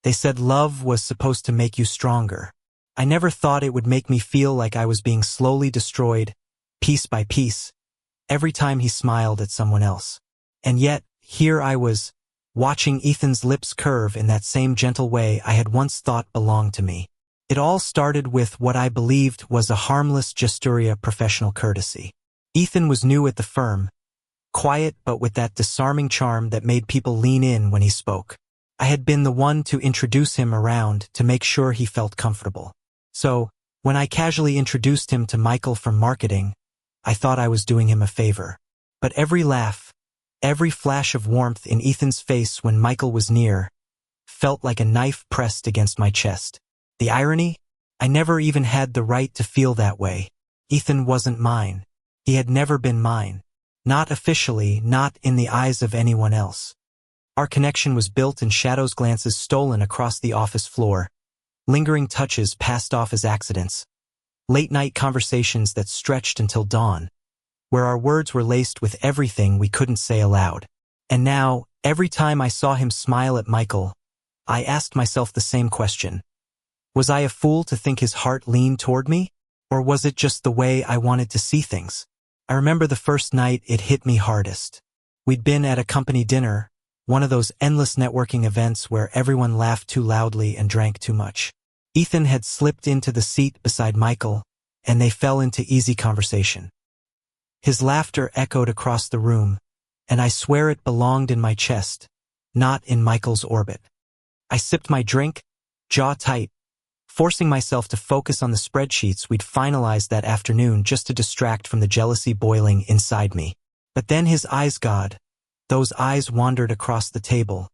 They said love was supposed to make you stronger. I never thought it would make me feel like I was being slowly destroyed, piece by piece, every time he smiled at someone else. And yet, here I was, watching Ethan's lips curve in that same gentle way I had once thought belonged to me. It all started with what I believed was a harmless gesturia professional courtesy. Ethan was new at the firm, quiet but with that disarming charm that made people lean in when he spoke. I had been the one to introduce him around to make sure he felt comfortable. So, when I casually introduced him to Michael from marketing, I thought I was doing him a favor. But every laugh, every flash of warmth in Ethan's face when Michael was near, felt like a knife pressed against my chest. The irony? I never even had the right to feel that way. Ethan wasn't mine. He had never been mine. Not officially, not in the eyes of anyone else. Our connection was built in shadows, glances stolen across the office floor, lingering touches passed off as accidents, late-night conversations that stretched until dawn, where our words were laced with everything we couldn't say aloud. And now, every time I saw him smile at Michael, I asked myself the same question. Was I a fool to think his heart leaned toward me? Or was it just the way I wanted to see things? I remember the first night it hit me hardest. We'd been at a company dinner, one of those endless networking events where everyone laughed too loudly and drank too much. Ethan had slipped into the seat beside Michael, and they fell into easy conversation. His laughter echoed across the room, and I swear it belonged in my chest, not in Michael's orbit. I sipped my drink, jaw tight, forcing myself to focus on the spreadsheets we'd finalized that afternoon just to distract from the jealousy boiling inside me. But then his eyes, God, those eyes wandered across the table,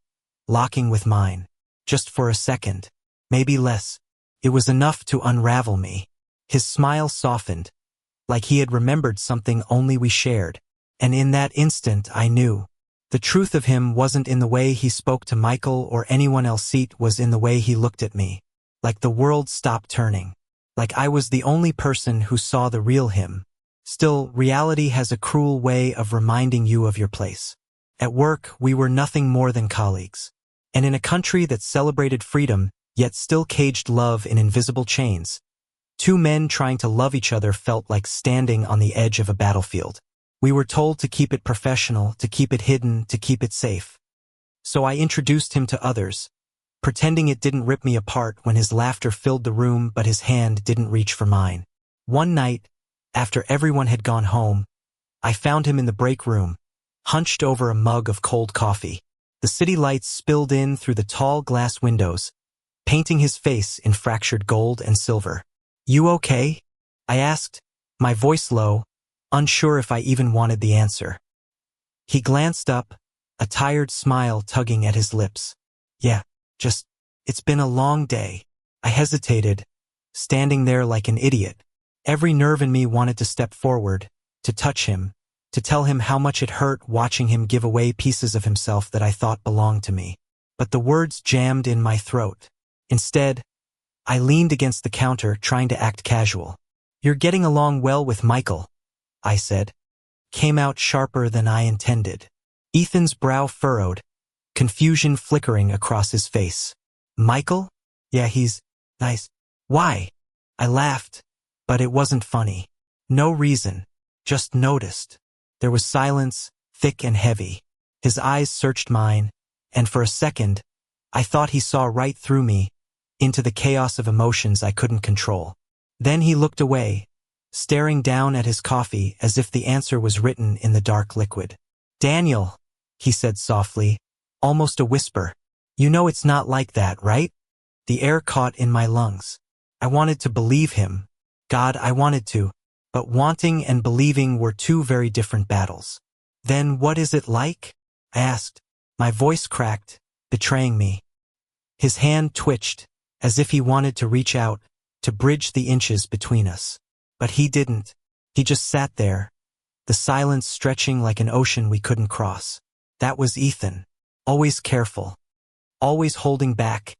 locking with mine. Just for a second, maybe less. It was enough to unravel me. His smile softened, like he had remembered something only we shared. And in that instant I knew. The truth of him wasn't in the way he spoke to Michael or anyone else, it was in the way he looked at me. Like the world stopped turning. Like I was the only person who saw the real him. Still, reality has a cruel way of reminding you of your place. At work, we were nothing more than colleagues. And in a country that celebrated freedom, yet still caged love in invisible chains, two men trying to love each other felt like standing on the edge of a battlefield. We were told to keep it professional, to keep it hidden, to keep it safe. So I introduced him to others, pretending it didn't rip me apart when his laughter filled the room but his hand didn't reach for mine. One night, after everyone had gone home, I found him in the break room, hunched over a mug of cold coffee. The city lights spilled in through the tall glass windows, painting his face in fractured gold and silver. "You okay?" I asked, my voice low, unsure if I even wanted the answer. He glanced up, a tired smile tugging at his lips. "Yeah. It's been a long day." I hesitated, standing there like an idiot. Every nerve in me wanted to step forward, to touch him, to tell him how much it hurt watching him give away pieces of himself that I thought belonged to me. But the words jammed in my throat. Instead, I leaned against the counter, trying to act casual. "You're getting along well with Michael," I said. Came out sharper than I intended. Ethan's brow furrowed, confusion flickering across his face. "Michael? Yeah, he's nice." "Why?" I laughed, but it wasn't funny. No reason, just noticed. There was silence, thick and heavy. His eyes searched mine, and for a second, I thought he saw right through me, into the chaos of emotions I couldn't control. Then he looked away, staring down at his coffee as if the answer was written in the dark liquid. "Daniel," he said softly, almost a whisper. "You know it's not like that, right?" The air caught in my lungs. I wanted to believe him. God, I wanted to. But wanting and believing were two very different battles. "Then what is it like?" I asked. My voice cracked, betraying me. His hand twitched, as if he wanted to reach out, to bridge the inches between us. But he didn't. He just sat there, the silence stretching like an ocean we couldn't cross. That was Ethan. Always careful. Always holding back.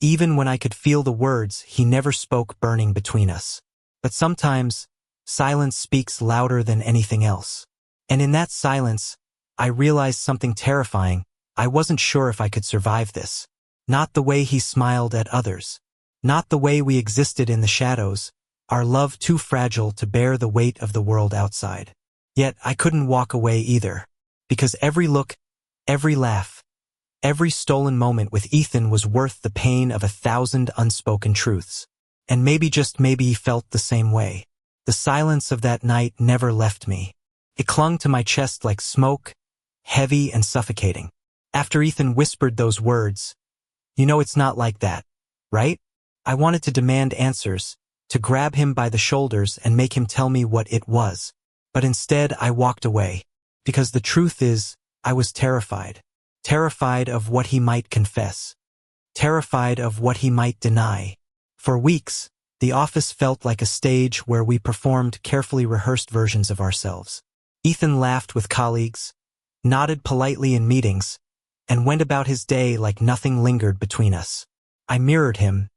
Even when I could feel the words he never spoke burning between us. But sometimes, silence speaks louder than anything else. And in that silence, I realized something terrifying. I wasn't sure if I could survive this. Not the way he smiled at others. Not the way we existed in the shadows, our love too fragile to bear the weight of the world outside. Yet I couldn't walk away either. Because every look, every laugh, every stolen moment with Ethan was worth the pain of 1,000 unspoken truths. And maybe, just maybe, he felt the same way. The silence of that night never left me. It clung to my chest like smoke, heavy and suffocating. After Ethan whispered those words, "You know it's not like that, right?" I wanted to demand answers, to grab him by the shoulders and make him tell me what it was. But instead I walked away. Because the truth is, I was terrified. Terrified of what he might confess. Terrified of what he might deny. For weeks, the office felt like a stage where we performed carefully rehearsed versions of ourselves. Ethan laughed with colleagues, nodded politely in meetings, and went about his day like nothing lingered between us. I mirrored him,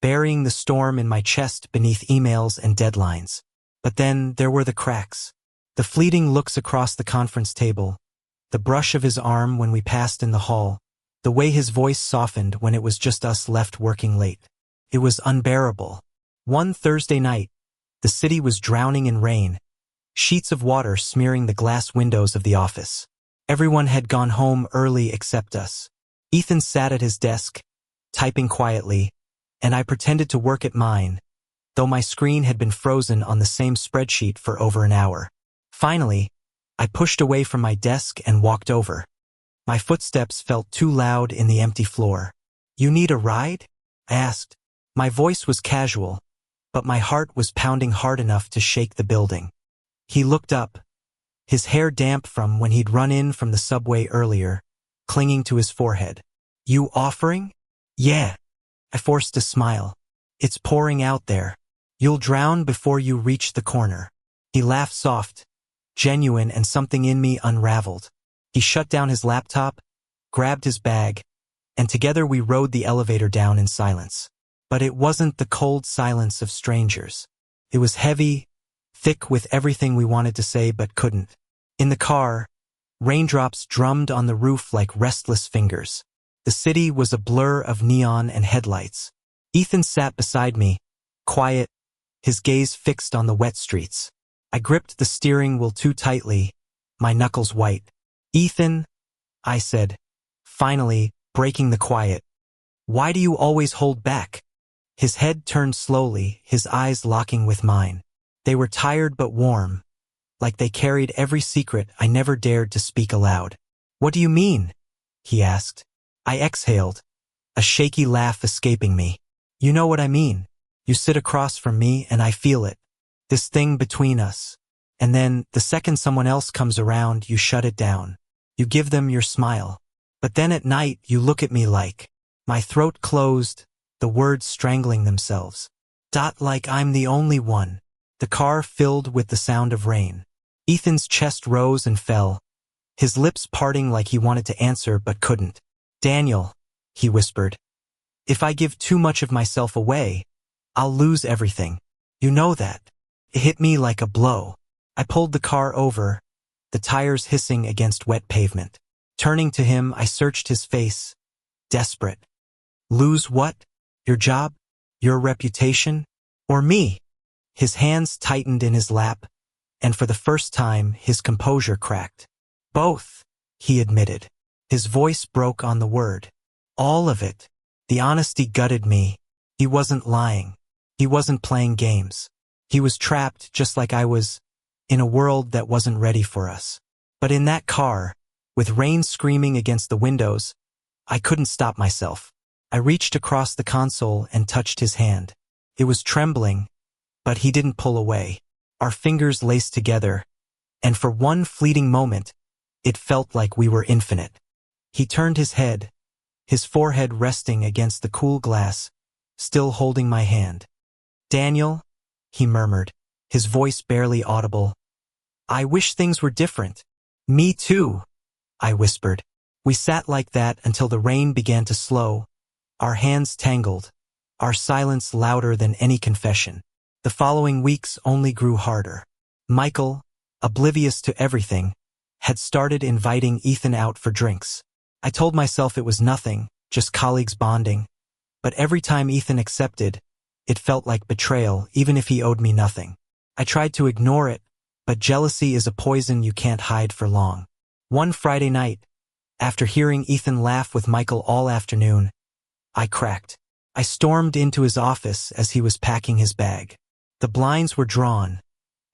burying the storm in my chest beneath emails and deadlines. But then there were the cracks. The fleeting looks across the conference table, the brush of his arm when we passed in the hall, the way his voice softened when it was just us left working late. It was unbearable. One Thursday night, the city was drowning in rain, sheets of water smearing the glass windows of the office. Everyone had gone home early except us. Ethan sat at his desk, typing quietly, and I pretended to work at mine, though my screen had been frozen on the same spreadsheet for over an hour. Finally, I pushed away from my desk and walked over. My footsteps felt too loud in the empty floor. "You need a ride?" I asked. My voice was casual, but my heart was pounding hard enough to shake the building. He looked up, his hair damp from when he'd run in from the subway earlier, clinging to his forehead. "You offering?" "Yeah." I forced a smile. "It's pouring out there. You'll drown before you reach the corner." He laughed soft, genuine, and something in me unraveled. He shut down his laptop, grabbed his bag, and together we rode the elevator down in silence. But it wasn't the cold silence of strangers. It was heavy, thick with everything we wanted to say but couldn't. In the car, raindrops drummed on the roof like restless fingers. The city was a blur of neon and headlights. Ethan sat beside me, quiet, his gaze fixed on the wet streets. I gripped the steering wheel too tightly, my knuckles white. "Ethan," I said, finally breaking the quiet, "why do you always hold back?" His head turned slowly, his eyes locking with mine. They were tired but warm, like they carried every secret I never dared to speak aloud. "What do you mean?" he asked. I exhaled, a shaky laugh escaping me. "You know what I mean. You sit across from me and I feel it. This thing between us. And then, the second someone else comes around, you shut it down. You give them your smile. But then at night, you look at me like..." My throat closed, the words strangling themselves. Like I'm the only one." The car filled with the sound of rain. Ethan's chest rose and fell, his lips parting like he wanted to answer but couldn't. "Daniel," he whispered, "if I give too much of myself away, I'll lose everything. You know that." It hit me like a blow. I pulled the car over, the tires hissing against wet pavement. Turning to him, I searched his face, desperate. "Lose what? Your job? Your reputation? Or me?" His hands tightened in his lap, and for the first time, his composure cracked. "Both," he admitted. His voice broke on the word. "All of it." The honesty gutted me. He wasn't lying. He wasn't playing games. He was trapped just like I was, in a world that wasn't ready for us. But in that car, with rain screaming against the windows, I couldn't stop myself. I reached across the console and touched his hand. It was trembling, but he didn't pull away. Our fingers laced together, and for one fleeting moment, it felt like we were infinite. He turned his head, his forehead resting against the cool glass, still holding my hand. "Daniel," he murmured, his voice barely audible, "I wish things were different." "Me too," I whispered. We sat like that until the rain began to slow, our hands tangled, our silence louder than any confession. The following weeks only grew harder. Michael, oblivious to everything, had started inviting Ethan out for drinks. I told myself it was nothing, just colleagues bonding. But every time Ethan accepted, it felt like betrayal, even if he owed me nothing. I tried to ignore it, but jealousy is a poison you can't hide for long. One Friday night, after hearing Ethan laugh with Michael all afternoon, I cracked. I stormed into his office as he was packing his bag. The blinds were drawn,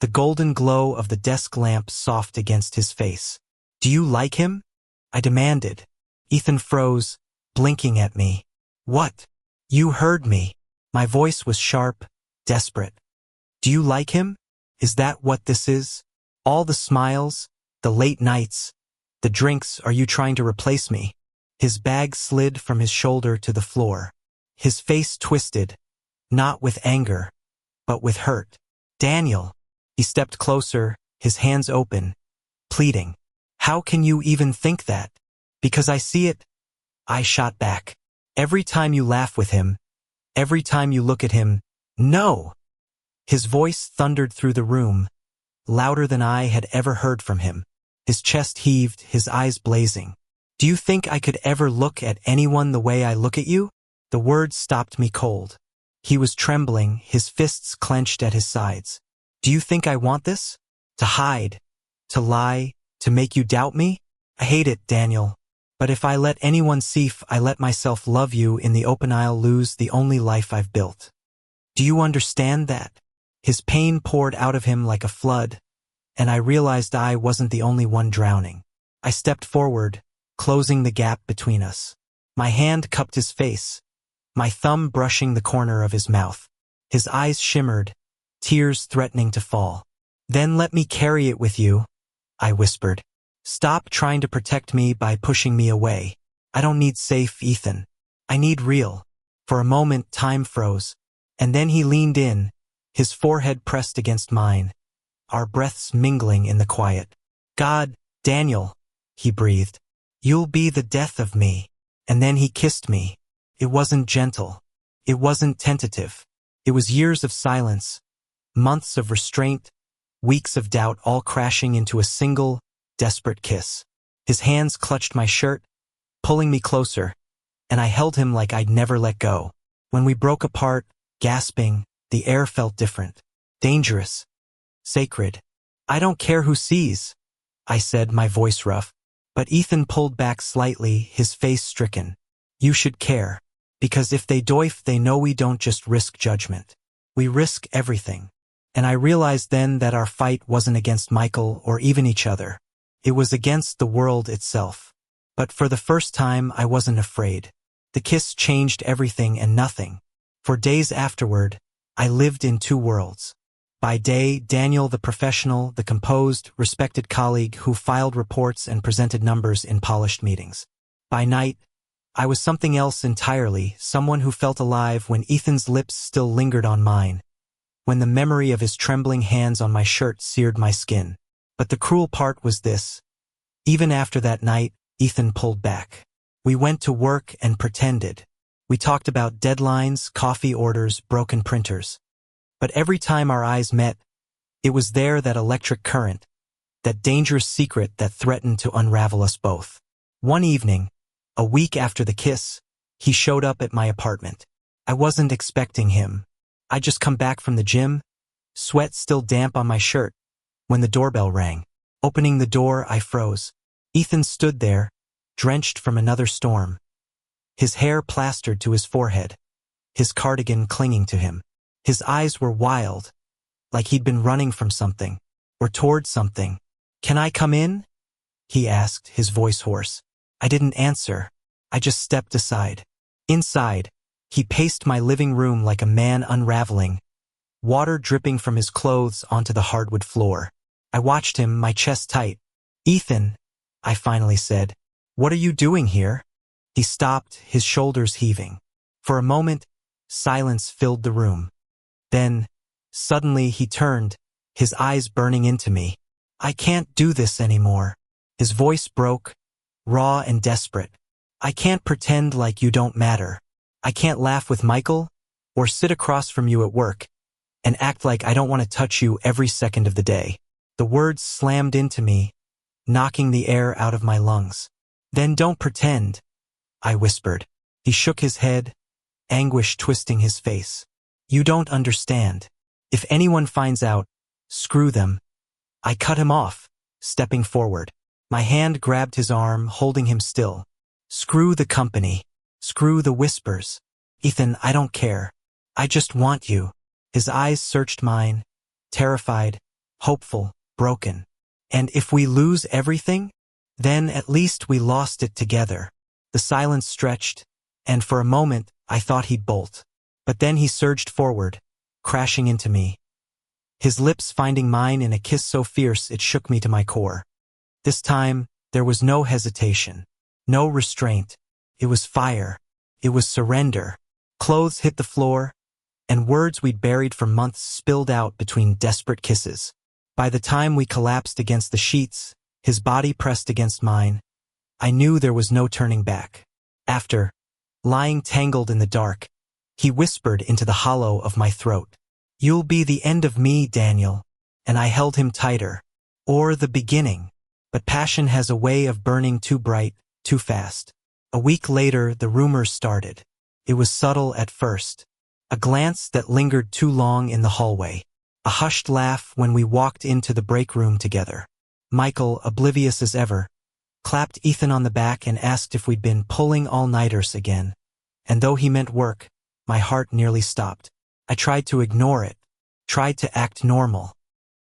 the golden glow of the desk lamp soft against his face. "Do you like him?" I demanded. Ethan froze, blinking at me. "What?" "You heard me." My voice was sharp, desperate. "Do you like him? Is that what this is? All the smiles, the late nights, the drinks, are you trying to replace me?" His bag slid from his shoulder to the floor. His face twisted, not with anger, but with hurt. "Daniel." He stepped closer, his hands open, pleading. "How can you even think that?" "Because I see it," I shot back. "Every time you laugh with him, every time you look at him." "No!" His voice thundered through the room, louder than I had ever heard from him. His chest heaved, his eyes blazing. "Do you think I could ever look at anyone the way I look at you?" The words stopped me cold. He was trembling, his fists clenched at his sides. "Do you think I want this? To hide? To lie? To make you doubt me? I hate it, Daniel. But if I let anyone see if I let myself love you in the open, I'll lose the only life I've built. Do you understand that?" His pain poured out of him like a flood, and I realized I wasn't the only one drowning. I stepped forward, closing the gap between us. My hand cupped his face, my thumb brushing the corner of his mouth. His eyes shimmered, tears threatening to fall. "Then let me carry it with you," I whispered. "Stop trying to protect me by pushing me away. I don't need safe, Ethan. I need real." For a moment, time froze, and then he leaned in, his forehead pressed against mine, our breaths mingling in the quiet. "God, Daniel," he breathed, "you'll be the death of me." And then he kissed me. It wasn't gentle. It wasn't tentative. It was years of silence, months of restraint, weeks of doubt, all crashing into a single, desperate kiss. His hands clutched my shirt, pulling me closer, and I held him like I'd never let go. When we broke apart, gasping, the air felt different. Dangerous. Sacred. "I don't care who sees," I said, my voice rough. But Ethan pulled back slightly, his face stricken. "You should care. Because if they do, if they know we don't just risk judgment. We risk everything." And I realized then that our fight wasn't against Michael or even each other. It was against the world itself. But for the first time, I wasn't afraid. The kiss changed everything and nothing. For days afterward, I lived in two worlds. By day, Daniel the professional, the composed, respected colleague who filed reports and presented numbers in polished meetings. By night, I was something else entirely, someone who felt alive when Ethan's lips still lingered on mine, when the memory of his trembling hands on my shirt seared my skin. But the cruel part was this. Even after that night, Ethan pulled back. We went to work and pretended. We talked about deadlines, coffee orders, broken printers. But every time our eyes met, it was there, that electric current, that dangerous secret that threatened to unravel us both. One evening, a week after the kiss, he showed up at my apartment. I wasn't expecting him. I'd just come back from the gym, sweat still damp on my shirt, when the doorbell rang. Opening the door, I froze. Ethan stood there, drenched from another storm. His hair plastered to his forehead, his cardigan clinging to him. His eyes were wild, like he'd been running from something, or toward something. "Can I come in?" he asked, his voice hoarse. I didn't answer. I just stepped aside. Inside, he paced my living room like a man unraveling, water dripping from his clothes onto the hardwood floor. I watched him, my chest tight. "Ethan," I finally said, "what are you doing here?" He stopped, his shoulders heaving. For a moment, silence filled the room. Then, suddenly he turned, his eyes burning into me. "I can't do this anymore." His voice broke, raw and desperate. "I can't pretend like you don't matter. I can't laugh with Michael, or sit across from you at work, and act like I don't want to touch you every second of the day." The words slammed into me, knocking the air out of my lungs. "Then don't pretend," I whispered. He shook his head, anguish twisting his face. You don't understand. If anyone finds out, screw them. I cut him off, stepping forward. My hand grabbed his arm, holding him still. Screw the company. Screw the whispers. Ethan, I don't care. I just want you. His eyes searched mine, terrified, hopeful, broken. And if we lose everything? Then at least we lost it together. The silence stretched, and for a moment I thought he'd bolt. But then he surged forward, crashing into me. His lips finding mine in a kiss so fierce it shook me to my core. This time, there was no hesitation, no restraint. It was fire. It was surrender. Clothes hit the floor, and words we'd buried for months spilled out between desperate kisses. By the time we collapsed against the sheets, his body pressed against mine, I knew there was no turning back. After, lying tangled in the dark, he whispered into the hollow of my throat. You'll be the end of me, Daniel. And I held him tighter. Or the beginning. But passion has a way of burning too bright, too fast. A week later, the rumors started. It was subtle at first. A glance that lingered too long in the hallway. A hushed laugh when we walked into the break room together. Michael, oblivious as ever, clapped Ethan on the back and asked if we'd been pulling all-nighters again. And though he meant work, my heart nearly stopped. I tried to ignore it, tried to act normal.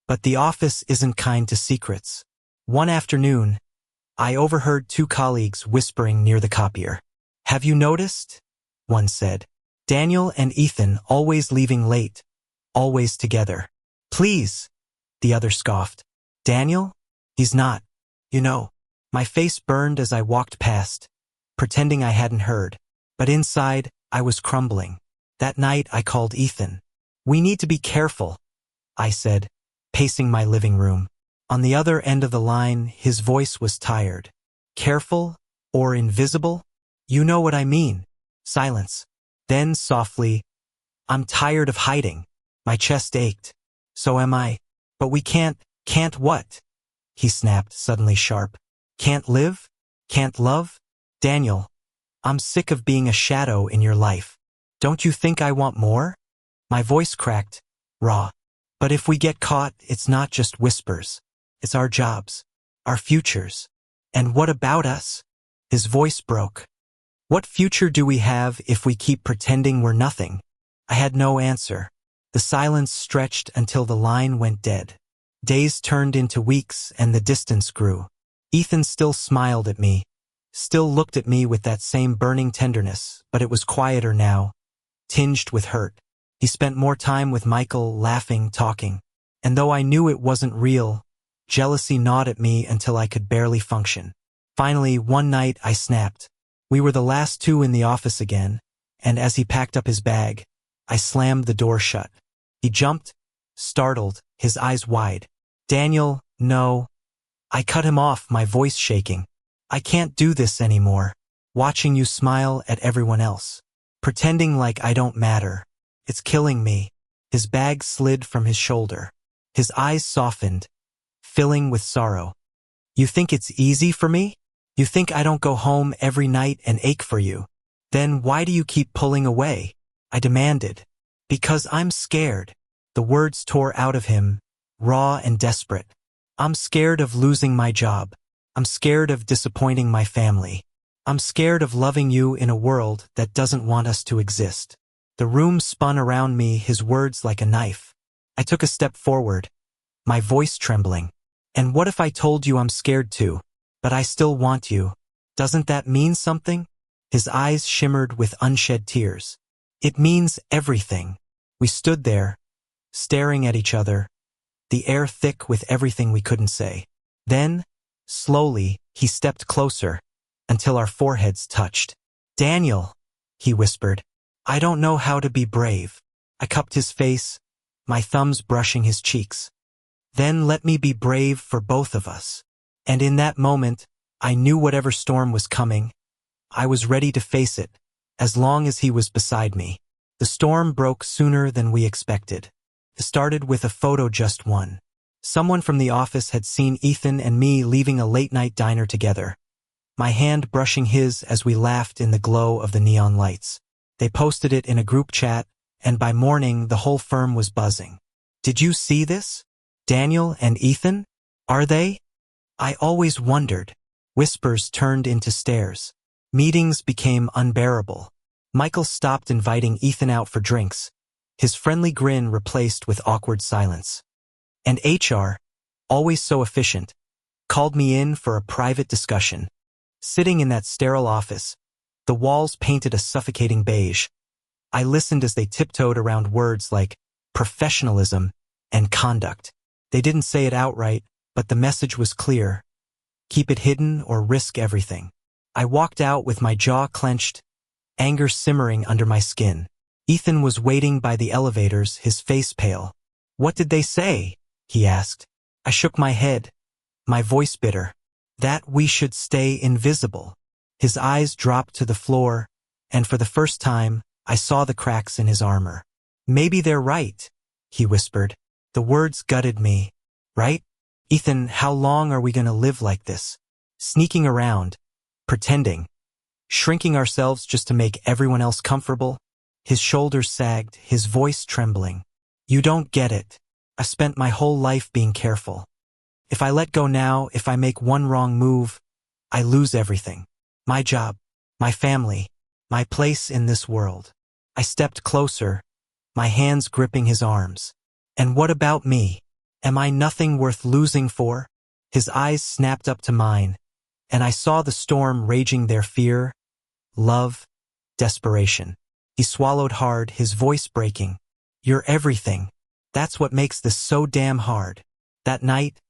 But the office isn't kind to secrets. One afternoon, I overheard two colleagues whispering near the copier. Have you noticed? One said. Daniel and Ethan always leaving late, always together. Please, the other scoffed. Daniel? He's not. You know. My face burned as I walked past, pretending I hadn't heard. But inside, I was crumbling. That night, I called Ethan. We need to be careful, I said, pacing my living room. On the other end of the line, his voice was tired. Careful or invisible? You know what I mean. Silence. Then softly, I'm tired of hiding. My chest ached. So am I. But we can't what? He snapped, suddenly sharp. Can't live? Can't love? Daniel, I'm sick of being a shadow in your life. Don't you think I want more? My voice cracked, raw. But if we get caught, it's not just whispers. It's our jobs, our futures. And what about us? His voice broke. What future do we have if we keep pretending we're nothing? I had no answer. The silence stretched until the line went dead. Days turned into weeks and the distance grew. Ethan still smiled at me, still looked at me with that same burning tenderness, but it was quieter now, tinged with hurt. He spent more time with Michael, laughing, talking. And though I knew it wasn't real, jealousy gnawed at me until I could barely function. Finally, one night I snapped. We were the last two in the office again, and as he packed up his bag, I slammed the door shut. He jumped, startled, his eyes wide. Daniel, no. I cut him off, my voice shaking. I can't do this anymore. Watching you smile at everyone else. Pretending like I don't matter. It's killing me. His bag slid from his shoulder. His eyes softened, filling with sorrow. You think it's easy for me? You think I don't go home every night and ache for you? Then why do you keep pulling away? I demanded. Because I'm scared. The words tore out of him, raw and desperate. I'm scared of losing my job. I'm scared of disappointing my family. I'm scared of loving you in a world that doesn't want us to exist. The room spun around me, his words like a knife. I took a step forward, my voice trembling. And what if I told you I'm scared too, but I still want you? Doesn't that mean something? His eyes shimmered with unshed tears. It means everything. We stood there, staring at each other, the air thick with everything we couldn't say. Then, slowly, he stepped closer, until our foreheads touched. Daniel, he whispered, I don't know how to be brave. I cupped his face, my thumbs brushing his cheeks. Then let me be brave for both of us. And in that moment, I knew whatever storm was coming, I was ready to face it, as long as he was beside me. The storm broke sooner than we expected. It started with a photo, just one. Someone from the office had seen Ethan and me leaving a late-night diner together. my hand brushing his as we laughed in the glow of the neon lights. They posted it in a group chat, and by morning the whole firm was buzzing. Did you see this? Daniel and Ethan? Are they? I always wondered. Whispers turned into stares. Meetings became unbearable. Michael stopped inviting Ethan out for drinks, his friendly grin replaced with awkward silence. And HR, always so efficient, called me in for a private discussion. Sitting in that sterile office, the walls painted a suffocating beige. I listened as they tiptoed around words like professionalism and conduct. They didn't say it outright, but the message was clear. Keep it hidden or risk everything. I walked out with my jaw clenched, anger simmering under my skin. Ethan was waiting by the elevators, his face pale. What did they say? He asked. I shook my head, my voice bitter. That we should stay invisible. His eyes dropped to the floor, and for the first time, I saw the cracks in his armor. Maybe they're right, he whispered. The words gutted me. Right? Ethan, how long are we going to live like this? Sneaking around, pretending, shrinking ourselves just to make everyone else comfortable? His shoulders sagged, his voice trembling. You don't get it. I spent my whole life being careful. If I let go now, if I make one wrong move, I lose everything. My job, my family, my place in this world. I stepped closer, my hands gripping his arms. And what about me? Am I nothing worth losing for? His eyes snapped up to mine, and I saw the storm raging there: fear, love, desperation. He swallowed hard, his voice breaking. You're everything. That's what makes this so damn hard. That night,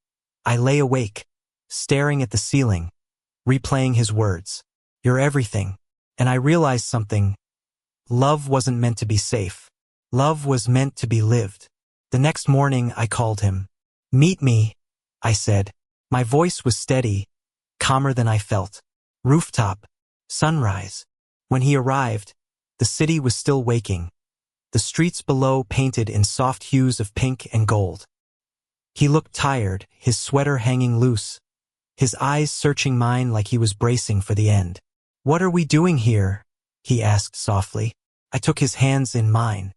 I lay awake, staring at the ceiling, replaying his words. You're everything. And I realized something. Love wasn't meant to be safe. Love was meant to be lived. The next morning, I called him. Meet me, I said. My voice was steady, calmer than I felt. Rooftop, sunrise. When he arrived, the city was still waking, the streets below painted in soft hues of pink and gold. He looked tired, his sweater hanging loose, his eyes searching mine like he was bracing for the end. What are we doing here? He asked softly. I took his hands in mine.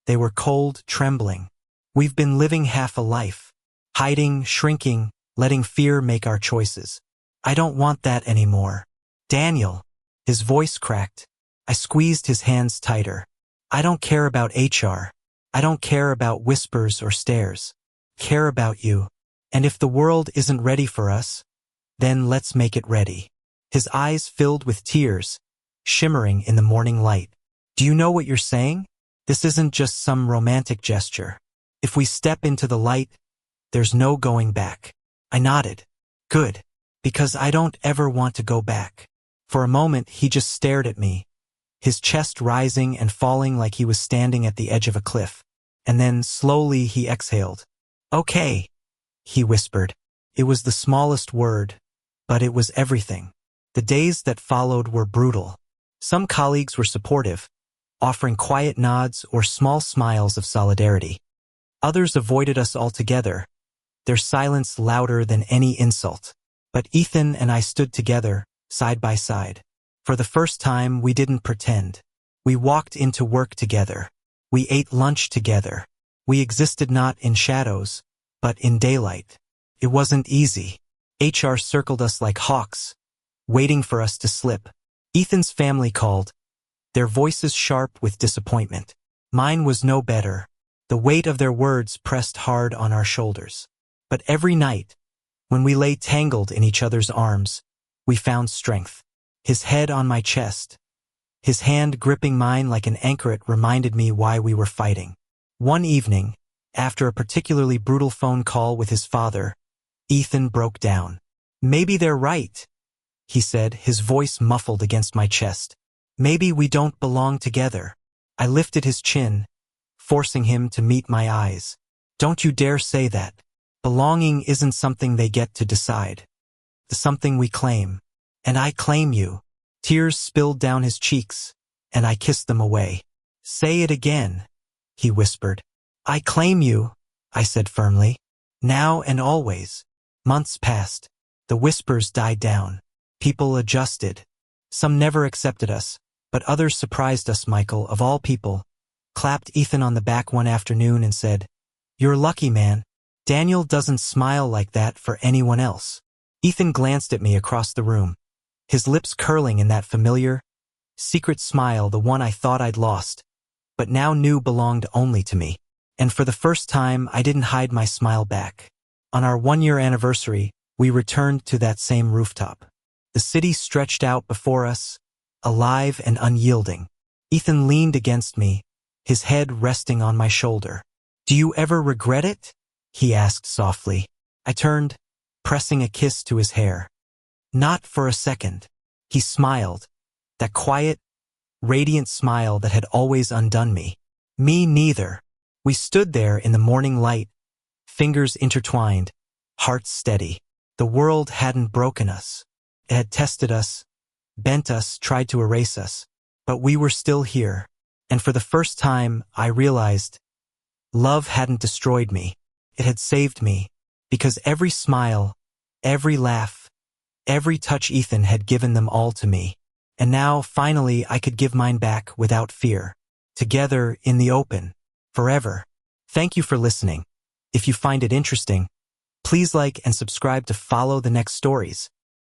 They were cold, trembling. We've been living half a life, hiding, shrinking, letting fear make our choices. I don't want that anymore. Daniel. His voice cracked. I squeezed his hands tighter. I don't care about HR. I don't care about whispers or stares. I care about you. And if the world isn't ready for us, then let's make it ready. His eyes filled with tears, shimmering in the morning light. Do you know what you're saying? This isn't just some romantic gesture. If we step into the light, there's no going back. I nodded. Good. Because I don't ever want to go back. For a moment, he just stared at me, his chest rising and falling like he was standing at the edge of a cliff. And then, slowly, he exhaled. Okay, he whispered. It was the smallest word, but it was everything. The days that followed were brutal. Some colleagues were supportive, offering quiet nods or small smiles of solidarity. Others avoided us altogether, their silence louder than any insult. But Ethan and I stood together, side by side. For the first time, we didn't pretend. We walked into work together. We ate lunch together. We existed not in shadows, but in daylight. It wasn't easy. HR circled us like hawks, waiting for us to slip. Ethan's family called, their voices sharp with disappointment. Mine was no better. The weight of their words pressed hard on our shoulders. But every night, when we lay tangled in each other's arms, we found strength. His head on my chest, his hand gripping mine like an anchoret reminded me why we were fighting. One evening, after a particularly brutal phone call with his father, Ethan broke down. Maybe they're right, he said, his voice muffled against my chest. Maybe we don't belong together. I lifted his chin, forcing him to meet my eyes. Don't you dare say that. Belonging isn't something they get to decide. It's something we claim. And I claim you. Tears spilled down his cheeks, and I kissed them away. Say it again, he whispered. I claim you, I said firmly. Now and always. Months passed. The whispers died down. People adjusted. Some never accepted us, but others surprised us. Michael, of all people, clapped Ethan on the back one afternoon and said, "You're lucky, man. Daniel doesn't smile like that for anyone else." Ethan glanced at me across the room, his lips curling in that familiar, secret smile, the one I thought I'd lost, but now knew belonged only to me. And for the first time, I didn't hide my smile back. On our 1-year anniversary, we returned to that same rooftop. The city stretched out before us, alive and unyielding. Ethan leaned against me, his head resting on my shoulder. "Do you ever regret it?" he asked softly. I turned, pressing a kiss to his hair. "Not for a second." He smiled, that quiet, radiant smile that had always undone me. "Me neither." We stood there in the morning light, fingers intertwined, hearts steady. The world hadn't broken us. It had tested us, bent us, tried to erase us. But we were still here. And for the first time, I realized love hadn't destroyed me. It had saved me. Because every smile, every laugh, every touch, Ethan had given them all to me. And now, finally, I could give mine back without fear. Together, in the open. Forever. Thank you for listening. If you find it interesting, please like and subscribe to follow the next stories.